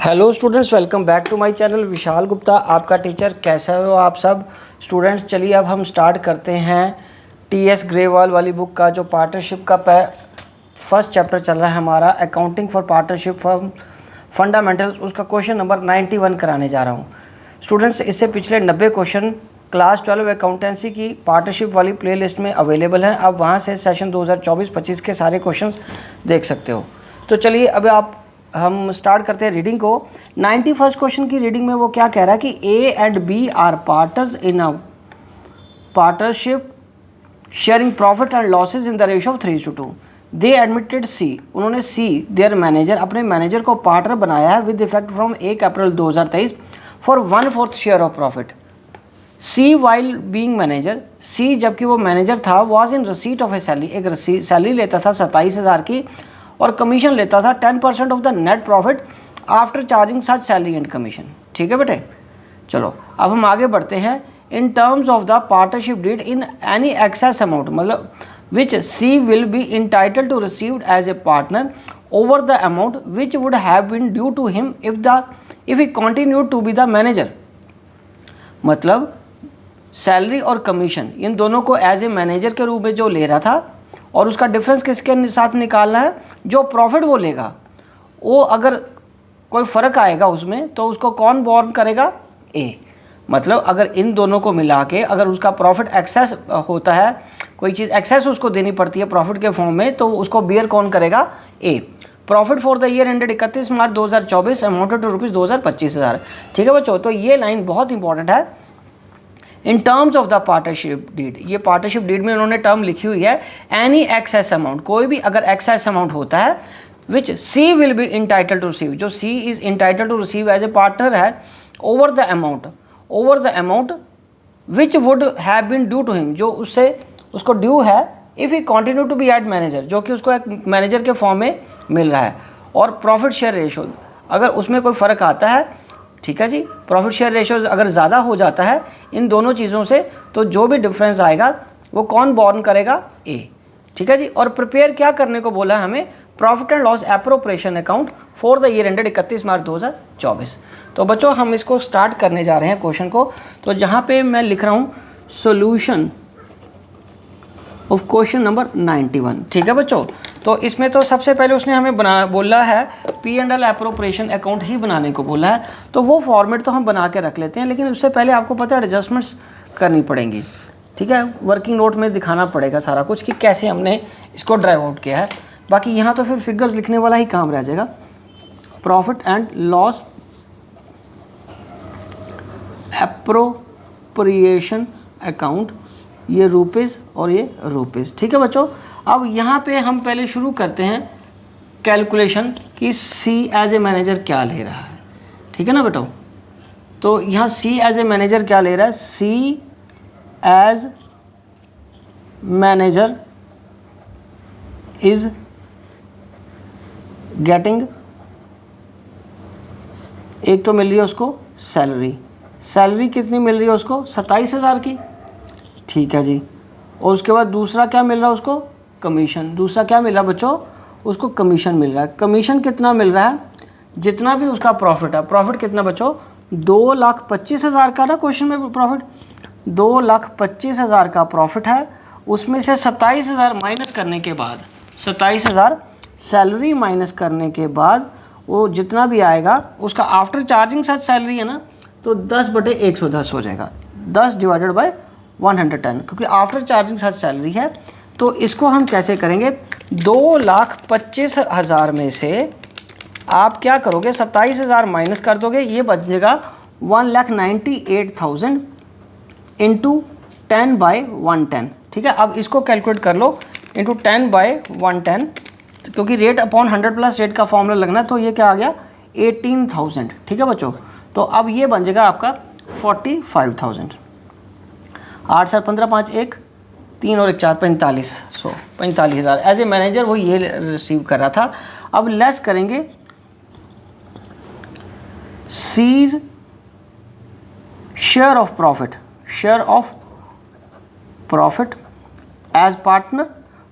Hello students, welcome back to my channel. Vishal Gupta आपका teacher. कैसे हो आप सब स्टूडेंट्स? चलिए अब हम स्टार्ट करते हैं टीएस ग्रेवाल वाली बुक का जो पार्टनरशिप का फर्स्ट चैप्टर चल रहा है हमारा, अकाउंटिंग फॉर पार्टनरशिप फंडामेंटल्स। उसका क्वेश्चन नंबर 91 कराने जा रहा हूँ स्टूडेंट्स। इससे पिछले 90 क्वेश्चन क्लास 12 अकाउंटेंसी की पार्टनरशिप वाली प्लेलिस्ट में अवेलेबल हैं। आप वहाँ से सेशन 2024-25 के सारे क्वेश्चंस देख सकते हो। तो चलिए अब हम स्टार्ट करते हैं रीडिंग को। 91st क्वेश्चन की रीडिंग में वो क्या कह रहा है कि A and B are partners in a partnership sharing profit and losses in the ratio of 3:2। They admitted C, उन्होंने सी देयर मैनेजर, अपने मैनेजर को पार्टनर बनाया है with effect from 1 April 2023 for 1/4 share of profit. C while being manager, C जबकि वो manager था, was in receipt of a salary, एक salary लेता था 27,000 की और कमीशन लेता था 10% of the net profit after charging such salary and commission. ठीक है बेटे, चलो अब हम आगे बढ़ते हैं। In terms of the partnership deed in any excess amount, मतलब which C will be entitle to received as a partner over the amount which would have been due to him if he continue to be the manager. मतलब salary और commission इन दोनों को as a manager के रूप में जो ले रहा था, और उसका डिफरेंस किसके साथ निकालना है, जो प्रॉफिट वो लेगा, वो अगर कोई फ़र्क आएगा उसमें तो उसको कौन बॉर्न करेगा, ए। मतलब अगर इन दोनों को मिला के अगर उसका प्रॉफिट एक्सेस होता है, कोई चीज़ एक्सेस उसको देनी पड़ती है प्रॉफिट के फॉर्म में, तो उसको बियर कौन करेगा, A. Profit for the year ended 31 March 2024 amounted to rupees 2,25,000। ठीक है बच्चों, तो ये लाइन बहुत इंपॉर्टेंट है। In terms of the partnership deed, ये पार्टनरशिप डीड में उन्होंने टर्म लिखी हुई है एनी एक्सेस अमाउंट, कोई भी अगर एक्सेस अमाउंट होता है which C will be entitle to receive, जो C is entitle to receive as a partner है over the amount which would have been due to him, जो उसको ड्यू है if he continue to be at manager, जो कि उसको एक manager के फॉर्म में मिल रहा है। और प्रॉफिट शेयर रेशो अगर उसमें कोई फ़र्क आता है, ठीक है जी, प्रॉफिट शेयर रेशियो अगर ज़्यादा हो जाता है इन दोनों चीज़ों से, तो जो भी डिफरेंस आएगा वो कौन बॉर्न करेगा, ए। ठीक है जी। और प्रिपेयर क्या करने को बोला है हमें, profit and loss appropriation account for the year ended 31 March 2024। तो बच्चों हम इसको स्टार्ट करने जा रहे हैं क्वेश्चन को। तो जहाँ पे मैं लिख रहा हूँ सोल्यूशन ऑफ क्वेश्चन नंबर 91। ठीक है बच्चों, तो इसमें तो सबसे पहले उसने हमें बोला है P&L एप्रोप्रिएशन अकाउंट ही बनाने को बोला है, तो वो फॉर्मेट तो हम बना के रख लेते हैं, लेकिन उससे पहले आपको पता है एडजस्टमेंट्स करनी पड़ेंगी। ठीक है, वर्किंग नोट में दिखाना पड़ेगा सारा कुछ कि कैसे हमने इसको ड्राइव आउट किया है। बाकी यहाँ तो फिर फिगर्स लिखने वाला ही काम रह जाएगा। Profit and loss appropriation account, ये रुपीज़ और ये रुपीज़। ठीक है बच्चों, अब यहाँ पे हम पहले शुरू करते हैं कैलकुलेशन कि सी एज ए मैनेजर क्या ले रहा है। ठीक है ना बेटो, तो यहाँ सी एज ए मैनेजर क्या ले रहा है, सी एज मैनेजर इज गेटिंग, एक तो मिल रही है उसको सैलरी कितनी मिल रही है उसको, 27,000 की। ठीक है जी, और उसके बाद दूसरा क्या मिल रहा है उसको, कमीशन। दूसरा क्या मिल रहा है बच्चों, उसको कमीशन मिल रहा है। कमीशन कितना मिल रहा है, जितना भी उसका प्रॉफिट है। प्रॉफिट कितना बच्चों, 2,25,000 का ना क्वेश्चन में प्रॉफिट, 2,25,000 का प्रॉफिट है। उसमें से 27,000 माइनस करने के बाद, 27,000 सैलरी माइनस करने के बाद वो जितना भी आएगा उसका आफ्टर चार्जिंग सच सैलरी है ना, तो 10/110 हो जाएगा। 10 डिवाइडेड बाय 110, क्योंकि आफ्टर चार्जिंग सच सैलरी है। तो इसको हम कैसे करेंगे, 2,25,000 में से आप क्या करोगे, 27,000 माइनस कर दोगे, ये बचेगा 1,98,000 इंटू 10/110। ठीक है, अब इसको कैलकुलेट कर लो इंटू 10/110, क्योंकि रेट अपॉन 100 प्लस रेट का फॉर्मूला लगना, तो ये क्या आ गया 18,000। ठीक है बच्चों, तो अब ये बन जाएगा आपका 45,000। 8 7 15 5 1 3 और 1 4 45,000 एज ए मैनेजर वो ये रिसीव कर रहा था। अब लेस करेंगे cease share of profit as partner,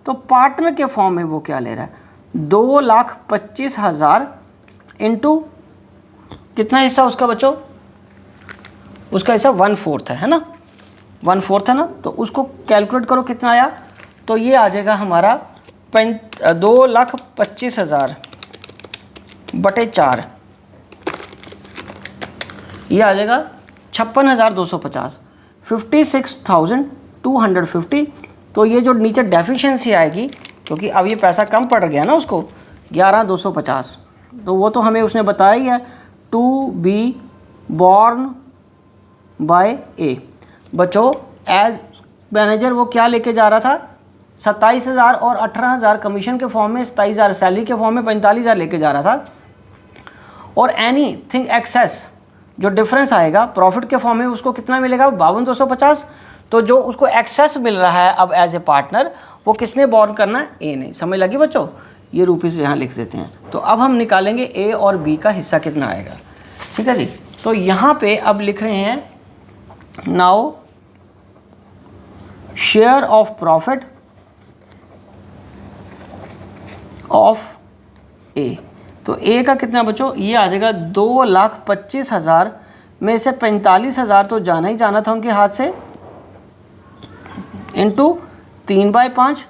तो पार्टनर के फॉर्म में वो क्या ले रहा है, 2,25,000 इंटू कितना हिस्सा उसका बच्चों, उसका हिस्सा 1/4 है ना, 1/4 है ना, तो उसको कैलकुलेट करो कितना आया, तो ये आ जाएगा हमारा 2,25,000 बटे 4, ये आ जाएगा 56,250, 56,250। तो ये जो नीचे डेफिशिएंसी आएगी, क्योंकि अब ये पैसा कम पड़ गया ना उसको 11,250, तो वो तो हमें उसने बताया ही है, टू बी बॉर्न बाय ए। बच्चों एज मैनेजर वो क्या लेके जा रहा था, 27,000 और 18,000 कमीशन के फॉर्म में, 27,000 सैलरी के फॉर्म में 45,000 लेके जा रहा था, और एनी थिंग एक्सेस जो डिफरेंस आएगा प्रॉफिट के फॉर्म में उसको कितना मिलेगा, 52,250। तो जो उसको एक्सेस मिल रहा है अब एज ए पार्टनर, वो किसने बॉर्न करना है, ए ने। समझ लगी बच्चों, ये रुपीस यहाँ लिख देते हैं। तो अब हम निकालेंगे ए और बी का हिस्सा कितना आएगा, ठीक है जी। तो यहाँ पे अब लिख रहे हैं now share of profit of A. तो ए का कितना बच्चों, ये आ जाएगा 2,25,000 में से 45,000 तो जाना ही जाना था उनके हाथ से, इंटू 3/5,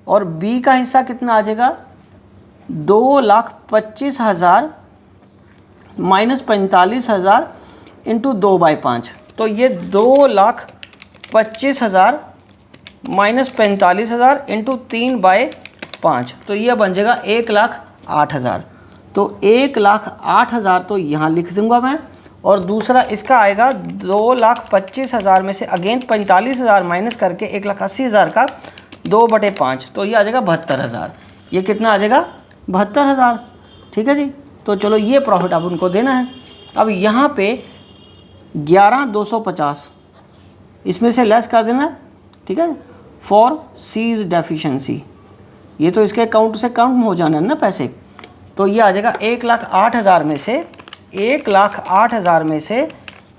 और बी का हिस्सा कितना आ जाएगा 2,25,000 माइनस 45,000 इंटू 2/5। तो ये 2,25,000 माइनस 45,000 इंटू 3/5, तो ये बन जाएगा 1,08,000। तो 1,08,000 तो यहाँ लिख दूंगा मैं, और दूसरा इसका आएगा 2,25,000 में से अगेन 45,000 माइनस करके 1,80,000 का 2/5, तो ये आ जाएगा 72,000। ये कितना आ जाएगा 72,000, ठीक है जी। तो चलो ये प्रॉफिट आप उनको देना है। अब यहाँ पे 11,250 इसमें से लेस कर देना है, ठीक है, फॉर सीज डेफिशिएंसी। ये तो इसके अकाउंट से कम हो जाना है ना पैसे, तो ये आ जाएगा 1,08,000 में से 1,08,000 में से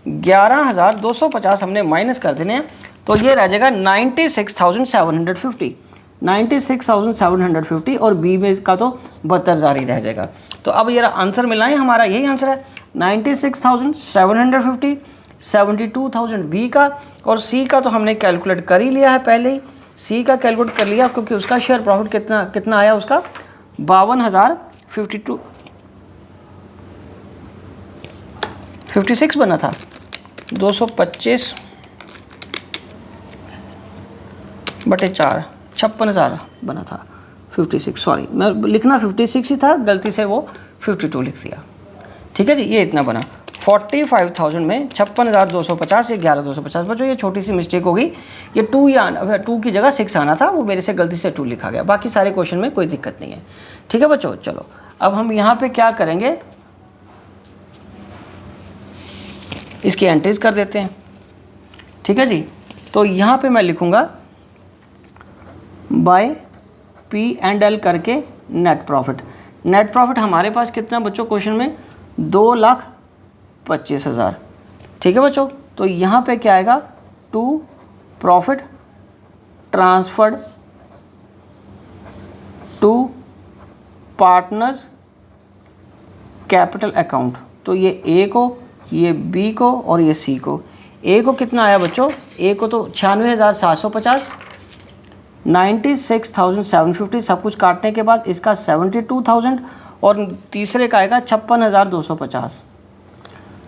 11,250 हमने माइनस कर देने हैं, तो ये रह जाएगा 96,750, 96,750, और बी में का तो 72,000 ही रह जाएगा। तो अब ये आंसर मिला है हमारा, यही आंसर है 96,750, 72,000 बी का, और सी का तो हमने कैलकुलेट कर ही लिया है पहले ही, सी का कैलकुलेट कर लिया, क्योंकि उसका शेयर प्रॉफिट कितना आया, उसका 56 बना था, 225 बटे 4, 56,000 बना था, 56, सॉरी मैं लिखना 56 ही था, गलती से वो 52 लिख दिया, ठीक है जी। ये इतना बना 45,000 में 56,250, ये 11,250। बच्चों ये छोटी सी मिस्टेक होगी, ये 2 या 2 की जगह 6 आना था, वो मेरे से गलती से 2 लिखा गया, बाकी सारे क्वेश्चन में कोई दिक्कत नहीं है, ठीक है बच्चों। चलो अब हम यहाँ पे क्या करेंगे, इसकी एंट्रीज कर देते हैं, ठीक है जी। तो यहाँ पे मैं लिखूँगा बाय P&L करके नेट प्रॉफिट। नेट प्रॉफिट हमारे पास कितना बच्चों क्वेश्चन में 2,25,000, ठीक है बच्चों। तो यहाँ पे क्या आएगा, to profit transferred to partners capital account. तो ये ए को, ये बी को, और ये सी को। ए को कितना आया बच्चों, ए को तो 96,750, 96,750 सब कुछ काटने के बाद, इसका 72,000, और तीसरे का आएगा 56,250।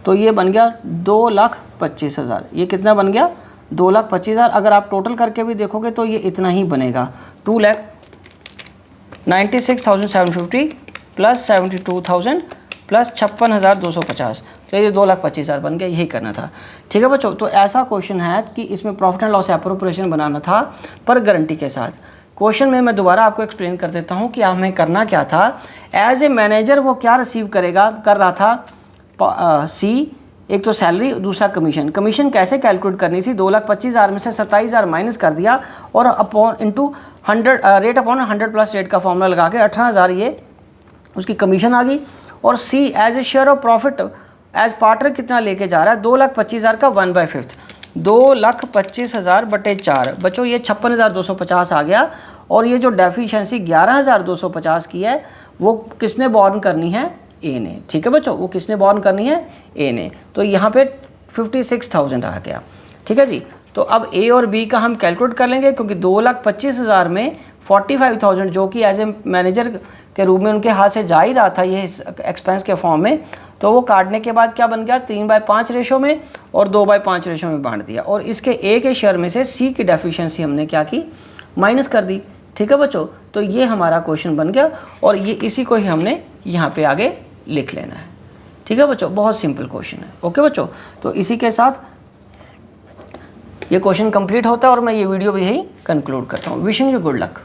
तो ये बन गया 2,25,000। ये कितना बन गया 2,25,000। अगर आप टोटल करके भी देखोगे तो ये इतना ही बनेगा, 2,96,750 प्लस 72,000 प्लस 56,250, तो ये 2,25,000 बन गया। यही करना था, ठीक है बच्चों। तो ऐसा क्वेश्चन है कि इसमें प्रॉफिट एंड लॉस एप्रोप्रिएशन बनाना था पर गारंटी के साथ। क्वेश्चन में मैं दोबारा आपको एक्सप्लेन कर देता हूँ कि हमें करना क्या था। एज ए मैनेजर वो क्या रिसीव कर रहा था, सी, एक तो सैलरी, दूसरा कमीशन। कमीशन कैसे कैलकुलेट करनी थी, 2,25,000 में से 27,000 माइनस कर दिया, और upon into 100 rate upon 100 plus rate का फॉर्मूला लगा के 18,000 ये उसकी कमीशन आ गई। और C as a share of profit as partner कितना लेके जा रहा है, 2,25,000 का 1/5, 2,25,000 बटे 4। बच्चों ये 56,250 आ गया। और ये जो डेफिशिएंसी 11,250 की है वो किसने बॉर्न करनी है, ए ने, ठीक है बच्चों, वो किसने बॉर्न करनी है, ए ने। तो यहाँ पे 56,000 आ गया, ठीक है जी। तो अब ए और बी का हम कैलकुलेट कर लेंगे, क्योंकि 2,25,000 में 45,000 जो कि एज ए मैनेजर के रूप में उनके हाथ से जा ही रहा था ये एक्सपेंस के फॉर्म में, तो वो काटने के बाद क्या बन गया, 3/5 रेशो में और 2/5 रेशो में बांट दिया, और इसके ए के शेयर में से सी की डेफिशिएंसी हमने क्या की, माइनस कर दी, ठीक है बच्चों। तो ये हमारा क्वेश्चन बन गया, और ये इसी को ही हमने यहाँ पे आगे लिख लेना है, ठीक है बच्चों। बहुत सिंपल क्वेश्चन है, ओके बच्चों। तो इसी के साथ ये क्वेश्चन कंप्लीट होता है और मैं ये वीडियो भी यही कंक्लूड करता हूँ। Wishing you good luck.